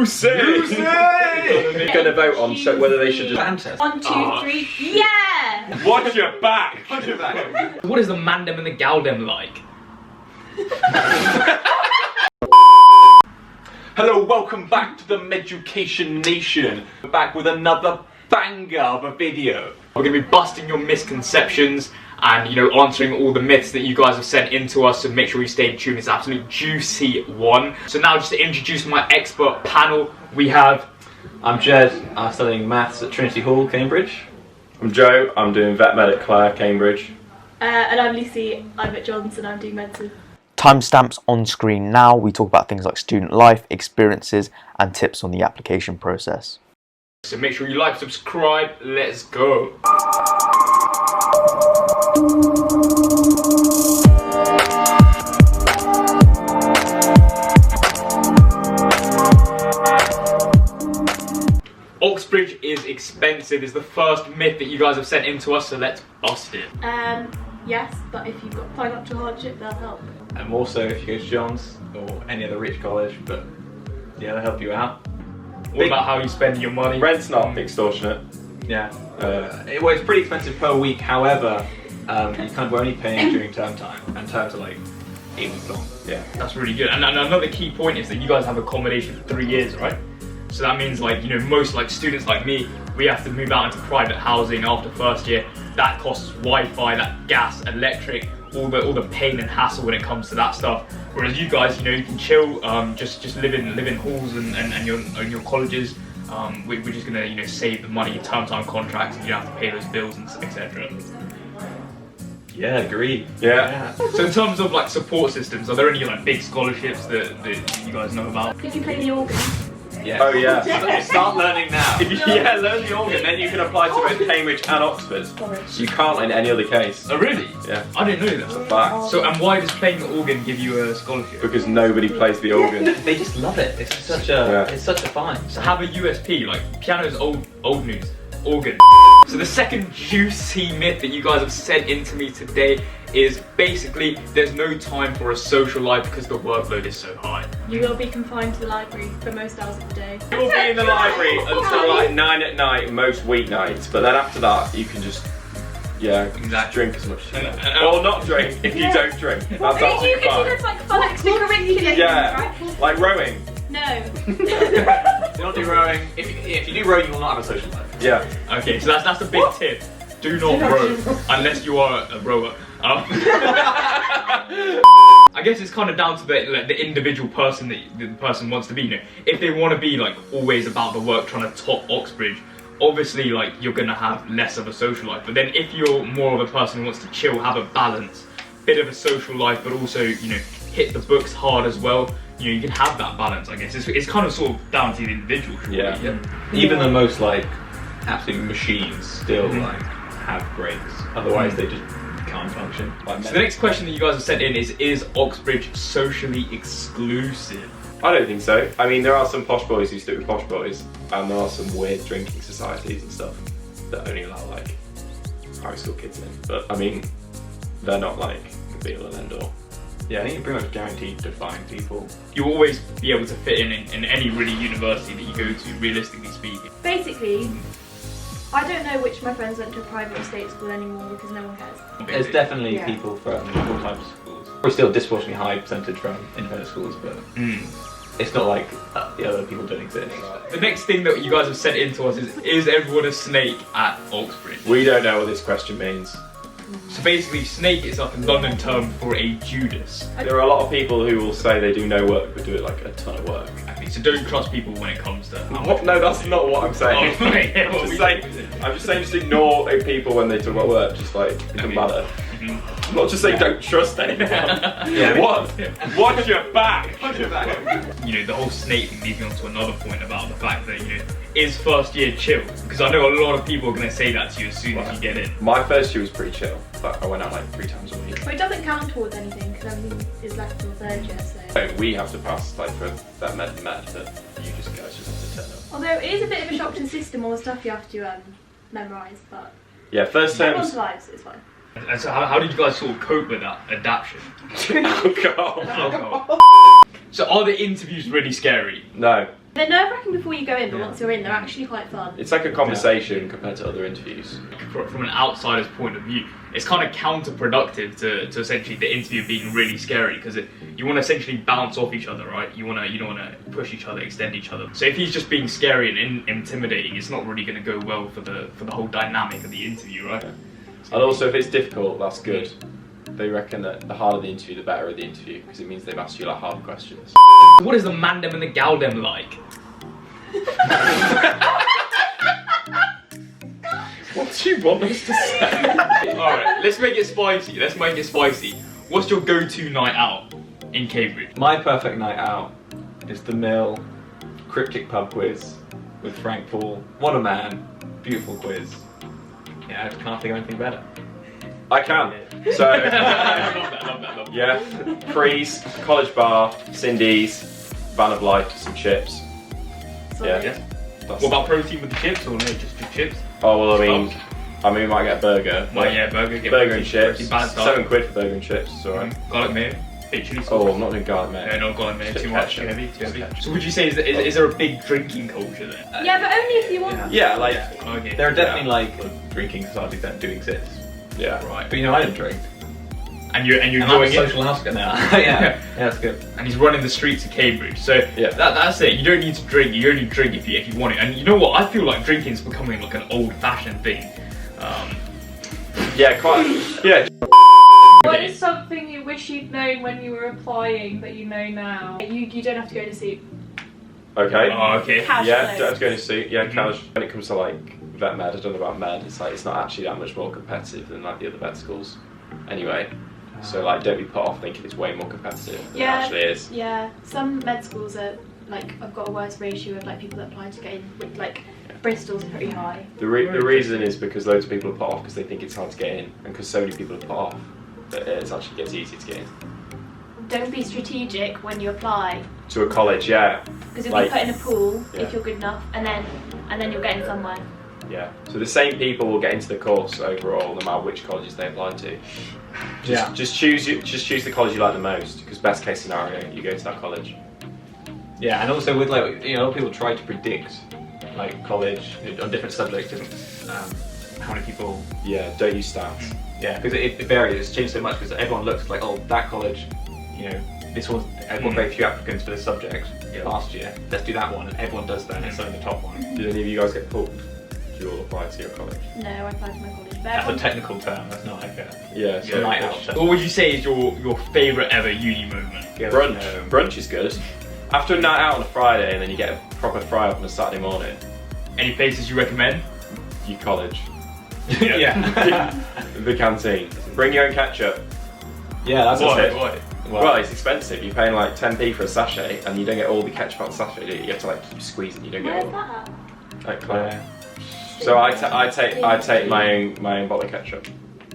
You say! You're going to vote on whether they should just... Fantastic. 1, 2, 3, yeah! Watch your back! Watch your back! What is the mandem and the galdem like? Hello, welcome back to the Meducation Nation. We're back with another banger of a video. We're going to be busting your misconceptions and, you know, answering all the myths that you guys have sent into us, so make sure you stay tuned. It's an absolute juicy one. So now, just to introduce my expert panel, we have... I'm Jed, I'm studying maths at Trinity Hall, Cambridge. I'm Joe, I'm doing vet med at Clare, Cambridge. And I'm Lucy, I'm at Johns and I'm doing medicine. Timestamps on screen now. We talk about things like student life, experiences, and tips on the application process. So make sure you like, subscribe, let's go. Oxbridge is expensive is the first myth that you guys have sent into us, so let's bust it. Yes, but if you've got financial hardship, that'll help. And also if you go to Johns or any other rich college, but yeah, they'll help you out. What about how you spend your money? Rent's not extortionate. Yeah. Well, it's pretty expensive per week, however, you kind of only paying during term time, and terms are like 8 weeks long. Yeah. That's really good. And another key point is that you guys have accommodation for 3 years, right? So that means, like, you know, most like students like me, we have to move out into private housing after first year. That costs Wi-Fi, that gas, electric, all the pain and hassle when it comes to that stuff. Whereas you guys, you know, you can chill, just live in halls and your colleges. We're just gonna, you know, save the money, term time contracts, and you don't have to pay those bills and etc. Yeah, agree. Yeah. So in terms of like support systems, are there any like big scholarships that you guys know about? If you play the organ. Yeah. Oh yeah. Start learning now. Yeah, learn the organ, then you can apply to both Cambridge and Oxford. You can't in any other case. Oh really? Yeah. I didn't know that. Fact. So, and why does playing the organ give you a scholarship? Because nobody plays the organ. They just love it. It's such a it's such a fun. So have a USP, like piano's old news, organ. So the second juicy myth that you guys have sent into me today is basically there's no time for a social life because the workload is so high. You will be confined to the library for most hours of the day. You'll be in the library until like 9 at night most weeknights, but then after that you can just drink as much as you want. Or not drink if you don't drink. That's But you absolutely can do fine. this like fun extracurricular Yeah, right? like rowing. No. Do not do rowing. If you do rowing, you will not have a social life. Yeah. Okay, so that's a big tip. Do not row unless you are a rower. I guess it's kind of down to the individual person that the person wants to be. You know, if they want to be like always about the work, trying to top Oxbridge, obviously like you're gonna have less of a social life. But then if you're more of a person who wants to chill, have a balance, bit of a social life, but also, you know, hit the books hard as well, you know, you can have that balance. I guess it's kind of sort of down to the individual. Surely. Yeah. Even the most like absolute machines still like have breaks. Otherwise, they just can't function. Like So the next question that you guys have sent in is Oxbridge socially exclusive? I don't think so. I mean, there are some posh boys who stick with posh boys, and there are some weird drinking societies and stuff that only allow like high school kids in. But I mean, they're not like the be all and end all. Yeah, I think you're pretty much guaranteed to find people. You'll always be able to fit in any really university that you go to, realistically speaking. Basically, I don't know which of my friends went to a private or state school anymore because no one cares. There's definitely Yeah. people from all types of schools. We're still a disproportionately high percentage from independent schools, but it's not like the other people don't exist. The next thing that you guys have sent in to us is everyone a snake at Oxbridge? We don't know what this question means. So basically, snake is like a London term for a Judas. There are a lot of people who will say they do no work but do it like a ton of work. Exactly. So don't trust people when it comes to how much What? No, that's not what I'm saying. Oh, okay. I'm just saying just ignore people when they talk about work. Just like it doesn't matter. I'm not just saying don't trust anyone. Yeah. What? Watch your back. Watch your back. You know, the whole snake thing leads me on to another point about the fact that, you know, is first year chill? Because I know a lot of people are going to say that to you as soon as you get in. My first year was pretty chill, but I went out like 3 times a week. But it doesn't count towards anything because everything is left till third year, so. So we have to pass like for that med, but you guys just have to turn up. Although it is a bit of a shock to the system, all the stuff you have to memorise, but Yeah, first everyone's terms. lives, it's fine. And so how did you guys sort of cope with that adaptation? Alcohol. Alcohol. So are the interviews really scary? No. They're nerve-wracking before you go in, but once you're in, they're actually quite fun. It's like a conversation compared to other interviews. From an outsider's point of view, it's kind of counterproductive to essentially the interview being really scary, because you want to essentially bounce off each other, right? You don't want to push each other, extend each other. So if he's just being scary and intimidating, it's not really going to go well for the whole dynamic of the interview, right? Yeah. And also, if it's difficult, that's good. They reckon that the harder the interview, the better the interview, because it means they've asked you like hard questions. What is the mandem and the galdem like? What do you want us to say? Alright, let's make it spicy. What's your go-to night out in Cambridge? My perfect night out is the Mill Cryptic Pub Quiz with Frank Paul. What a man. Beautiful quiz. Yeah, I can't think of anything better. I can. So, I love that. yeah, Freeze, College Bar, Cindy's, Van of Life, some chips. Sorry. Yeah. What about protein with the chips, or no, just chips? Oh well, I mean, we might get a burger. Well, yeah, burger. Get Burger and chips. protein, balanced diet. £7 for burger and chips. It's alright. Garlic mayo, bit chili sauce. Oh, I'm not doing garlic mayo. No, not garlic mayo. Just Too much. ketchup. Too heavy. Ketchup. So would you say is there a big drinking culture there? Yeah, but only if you want. Yeah, like Okay. There are definitely like drinking societies that do exist. yeah. Right. But you know, I don't drink. And you're And I'm a enjoying it. social Oscar now. Yeah, that's good. And he's running the streets of Cambridge. So Yeah. that's it. You don't need to drink. You only drink if you want it. And you know what? I feel like drinking is becoming like an old-fashioned thing. Yeah, quite. Yeah. What is something you wish you'd known when you were applying that you know now? You don't have to go to suit. Okay. Oh, okay. Cash Yeah, flows. don't have to go to suit. Yeah, Mhm. cash. When it comes to like vet med, I don't know about med. It's like it's not actually that much more competitive than like the other vet schools. Anyway, so like don't be put off thinking it's way more competitive than it actually is. Yeah, some med schools are like I've got a worse ratio of like people that apply to get in. Like Bristol's pretty high. The reason is because loads of people are put off because they think it's hard to get in, and because so many people are put off that it actually gets easy to get in. Don't be strategic when you apply To a college, yeah, because you'll Like- be put in a pool Yeah. if you're good enough, and then you'll get in somewhere. yeah. So the same people will get into the course overall, no matter which colleges they apply to. Just choose the college you like the most, because best case scenario, you go to that college. Yeah, and also with like, you know, a lot of people try to predict like college on different subjects, how many people. Yeah, don't use stats. Yeah, because it varies. It's changed so much because everyone looks like, oh, that college, you know, this one, everyone very few applicants for this subject last year. Let's do that one, and everyone does that, and it's only the top one. Did any of you guys get pulled? Do you all apply to your college? No, I applied to my college. But That's a everyone- technical term. That's not like a Yeah. So night out. What would you say is your favourite ever uni moment? brunch. Brunch is good. After a night out on a Friday, and then you get a proper fry up on a Saturday morning. Any places you recommend? Your college. Yeah. The canteen. Bring your own ketchup. Yeah, that's Why? it. Why? Well, it's expensive. You're paying like 10p for a sachet, and you don't get all the ketchup on the sachet, do you? You have to like keep squeezing. You don't get Where's all. that at? Like, Claire. So I take my own bottle of ketchup.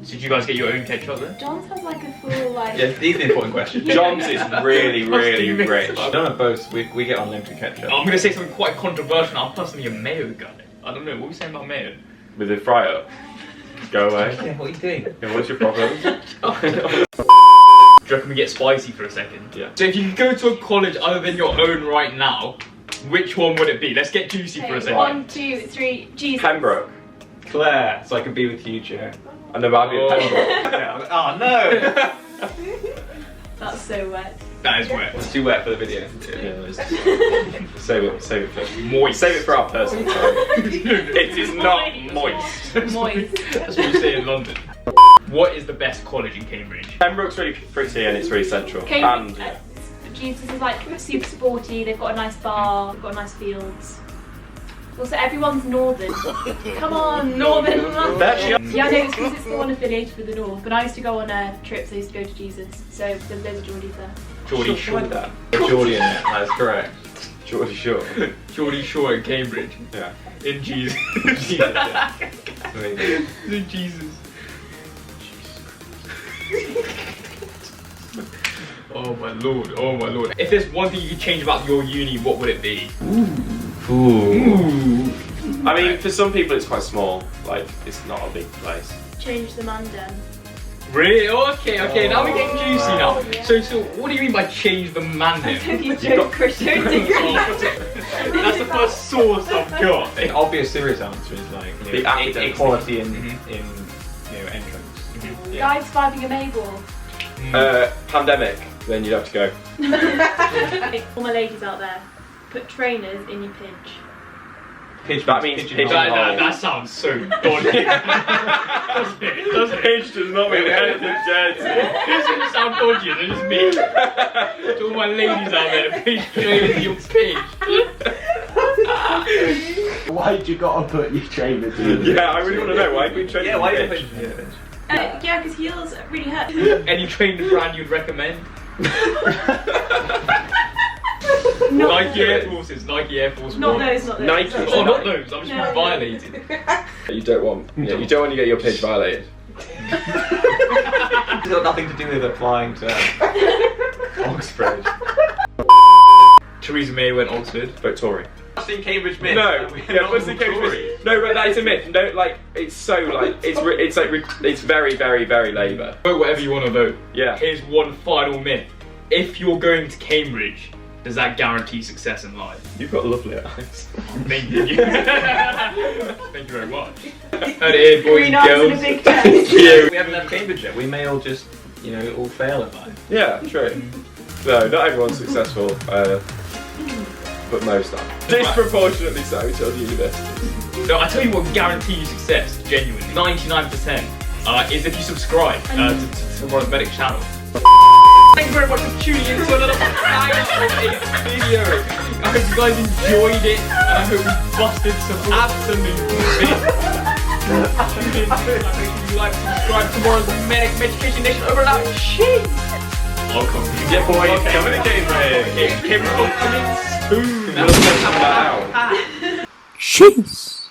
So did you guys get your own ketchup then? John's has like a full like. Yeah, these are the important questions. John's is really Frosty mix. rich. I don't know both. We get unlimited ketchup. I'm going to say something quite controversial. I'm personally a mayo guy. I don't know. What are we saying about mayo? With the fry up. Go away. Yeah, what are you doing? Yeah, what's your problem? Do you reckon we get spicy for a second? Yeah. So if you could go to a college other than your own right now, which one would it be? Let's get juicy for a Okay, second. 1, 2, 3, Jesus. Pembroke. Claire, so I can be with you, Joe. I know, but I'd be Oh. at Pembroke. Oh no! That's so wet. That is wet. It's too wet for the video. Save it for Moist. Save it for our personal time. It is not moist. Moist. That's what you say in London. What is the best college in Cambridge? Pembroke's really pretty and it's really central. Cambridge, And Jesus is like super sporty. They've got a nice bar. They've got nice fields. Also, everyone's northern. Come on, northern London. Actually, Yeah, I know it's because it's the one affiliated with the north. But I used to go on trips. I used to go to Jesus. So there's loads of Geordies there. Geordie Shore. Shore. That. Geordie in it, that's correct. Geordie Shore. Geordie Shore in Cambridge. Yeah. In Jesus. Amazing. In Jesus. Oh my lord, oh my lord. If there's one thing you could change about your uni, what would it be? Ooh. I mean, for some people it's quite small. Like, it's not a big place. Change the mandem. Really? Okay, now we're getting juicy now. So what do you mean by change the mandate? That's the first source I've got. The obvious serious answer is like The academic equality in entrance. Guys surviving a Mabel. Pandemic, then you'd have to go. All my ladies out there, put trainers in your pinch. That means pigeonhole. That sounds so dodgy. Pinch does not mean anything dirty. This doesn't sound dodgy, it's just me. To all my ladies out there, please trainers in your pinch. Why'd you gotta put your trainers in? Yeah, I really want to know why we training. Yeah, why are you pinch? pinch? Yeah, because heels really hurt. Any training brand you'd recommend? Nike Air Forces, Nike Air Force Not One. those, not those. Nike. Oh, not those. I'm just No. violated. You don't want. Yeah, you don't want to get your pitch violated. It's got nothing to do with applying to Oxbridge. Theresa May went Oxford. Vote Tory. Seen Cambridge myth. No, We are yeah, not what's the all Cambridge Tory. myth? No, but that is a myth. No, like it's so like it's very Labour. Vote whatever you want to vote. Yeah. Here's one final myth. If you're going to Cambridge, does that guarantee success in life? You've got lovely eyes. Thank you. Thank you very much. Heard it here, boys Green and eyes girls. and a big chest. We haven't had Cambridge yet. We may all just, all fail at life. Yeah, true. No, not everyone's successful, but most are. Disproportionately so to the universities. No, I tell you what guarantees you success, genuinely. 99% is if you subscribe to Ron's Medic channel. Thank you very much for tuning in to another video. I hope you guys enjoyed it, and I hope we busted some absolute myths. Tune in, and make sure you like, subscribe to Ron's Medic Education Nation over and out. Cheers! I'll come. Yeah, boy, coming to Cambridge. Cambridge coming soon. We'll send that out. Cheers.